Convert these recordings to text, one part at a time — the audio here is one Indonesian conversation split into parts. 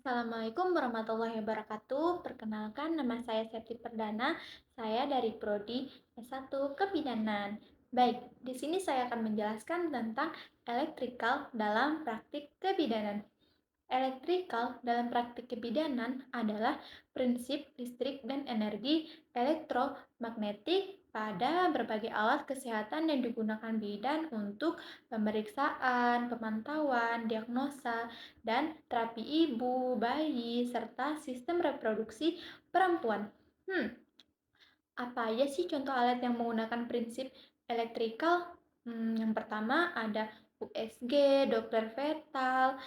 Assalamualaikum warahmatullahi wabarakatuh. Perkenalkan, nama saya Septi Perdana. Saya dari Prodi S1 Kebidanan. Baik, di sini saya akan menjelaskan tentang elektrikal dalam praktik kebidanan. Elektrikal dalam praktik kebidanan adalah prinsip listrik dan energi elektromagnetik pada berbagai alat kesehatan yang digunakan bidan untuk pemeriksaan, pemantauan, diagnosa, dan terapi ibu, bayi, serta sistem reproduksi perempuan. Apa aja sih contoh alat yang menggunakan prinsip elektrikal? Yang pertama ada USG, Doppler fetal,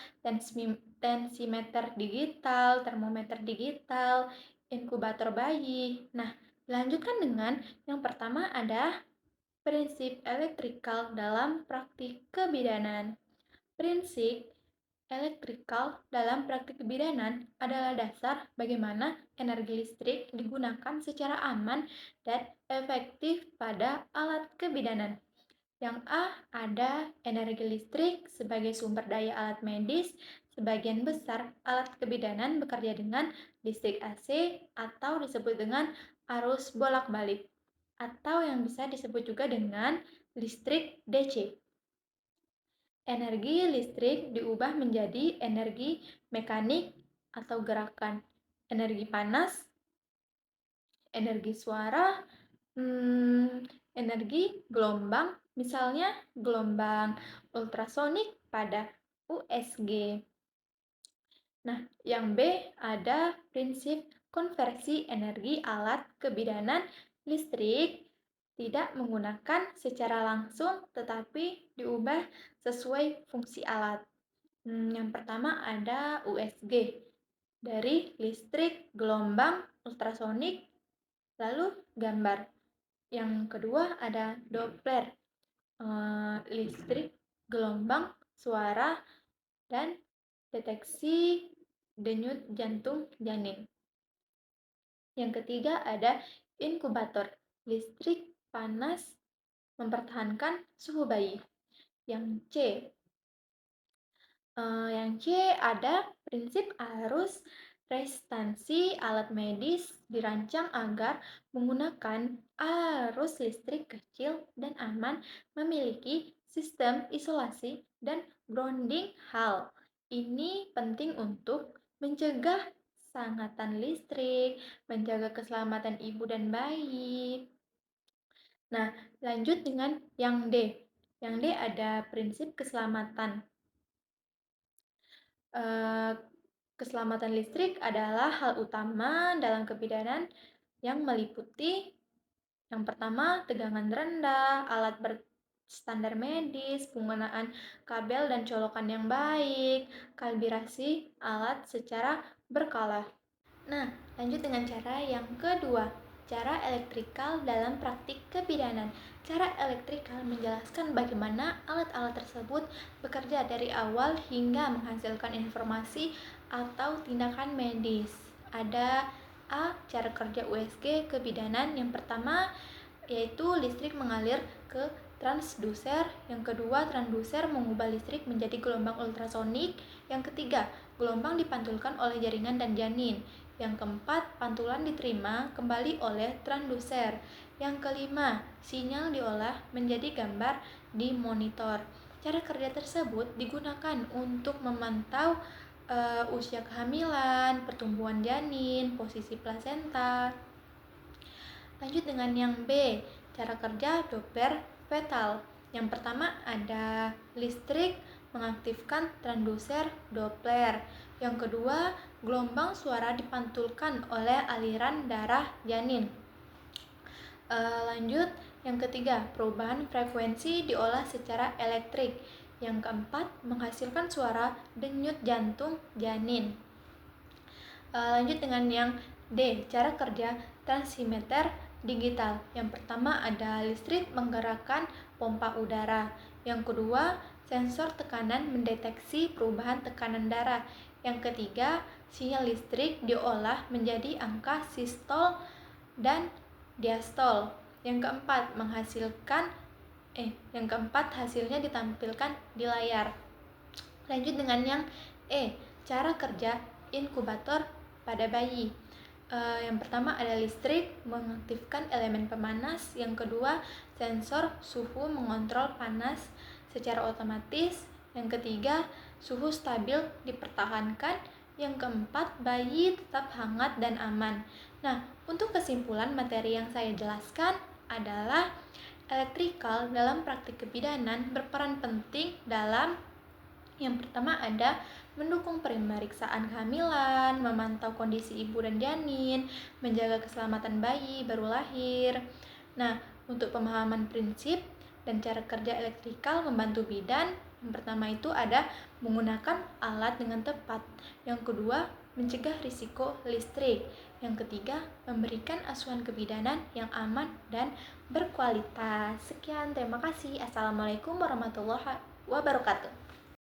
tensimeter digital, termometer digital, inkubator bayi. Nah, dilanjutkan dengan yang pertama ada prinsip elektrikal dalam praktik kebidanan. Prinsip elektrikal dalam praktik kebidanan adalah dasar bagaimana energi listrik digunakan secara aman dan efektif pada alat kebidanan. Yang A ada energi listrik sebagai sumber daya alat medis. Sebagian besar alat kebidanan bekerja dengan listrik AC atau disebut dengan arus bolak-balik atau yang bisa disebut juga dengan listrik DC. Energi listrik diubah menjadi energi mekanik atau gerakan, energi panas, energi suara, energi gelombang, misalnya gelombang ultrasonik pada USG. Nah, yang B ada prinsip konversi energi alat kebidanan listrik tidak menggunakan secara langsung tetapi diubah sesuai fungsi alat. Yang pertama ada USG, dari listrik gelombang ultrasonik, lalu gambar. Yang kedua ada Doppler, listrik gelombang suara dan deteksi denyut jantung janin. Yang ketiga ada inkubator, listrik panas mempertahankan suhu bayi. Yang C ada prinsip arus resistansi alat medis dirancang agar menggunakan arus listrik kecil dan aman, memiliki sistem isolasi dan grounding. Hal ini penting untuk mencegah sangatan listrik, menjaga keselamatan ibu dan bayi. Nah, lanjut dengan yang D. Yang D ada prinsip keselamatan. Keselamatan listrik adalah hal utama dalam kebidanan yang meliputi yang pertama, tegangan rendah, alat berstandar medis, penggunaan kabel dan colokan yang baik, kalibrasi alat secara berkala. Nah, lanjut dengan cara yang kedua, cara elektrikal dalam praktik kebidanan. Cara elektrikal menjelaskan bagaimana alat-alat tersebut bekerja dari awal hingga menghasilkan informasi atau tindakan medis. Ada A. Cara kerja USG kebidanan. Yang pertama yaitu listrik mengalir ke transducer. Yang kedua, transducer mengubah listrik menjadi gelombang ultrasonik. Yang ketiga, gelombang dipantulkan oleh jaringan dan janin. Yang keempat, pantulan diterima kembali oleh transducer. Yang kelima, sinyal diolah menjadi gambar di monitor. Cara kerja tersebut digunakan untuk memantau usia kehamilan, pertumbuhan janin, posisi plasenta. Lanjut dengan yang B, cara kerja Doppler fetal. Yang pertama ada listrik mengaktifkan transducer Doppler. Yang kedua, gelombang suara dipantulkan oleh aliran darah janin. Lanjut, yang ketiga, perubahan frekuensi diolah secara elektrik. Yang keempat, menghasilkan suara denyut jantung janin. Lanjut dengan yang D, cara kerja tensimeter digital. Yang pertama ada listrik menggerakkan pompa udara. Yang kedua, sensor tekanan mendeteksi perubahan tekanan darah. Yang ketiga, sinyal listrik diolah menjadi angka sistol dan diastol. Yang keempat hasilnya ditampilkan di layar. Lanjut dengan yang E, cara kerja inkubator pada bayi. Yang pertama ada listrik, mengaktifkan elemen pemanas. Yang kedua, sensor suhu mengontrol panas secara otomatis. Yang ketiga, suhu stabil dipertahankan. Yang keempat, bayi tetap hangat dan aman. Nah, untuk kesimpulan materi yang saya jelaskan adalah elektrikal dalam praktik kebidanan berperan penting dalam yang pertama ada mendukung pemeriksaan kehamilan, memantau kondisi ibu dan janin, menjaga keselamatan bayi baru lahir. Nah, untuk pemahaman prinsip dan cara kerja elektrikal membantu bidan, yang pertama itu ada menggunakan alat dengan tepat. Yang kedua, mencegah risiko listrik. Yang ketiga, memberikan asuhan kebidanan yang aman dan berkualitas. Sekian, terima kasih. Assalamualaikum warahmatullahi wabarakatuh.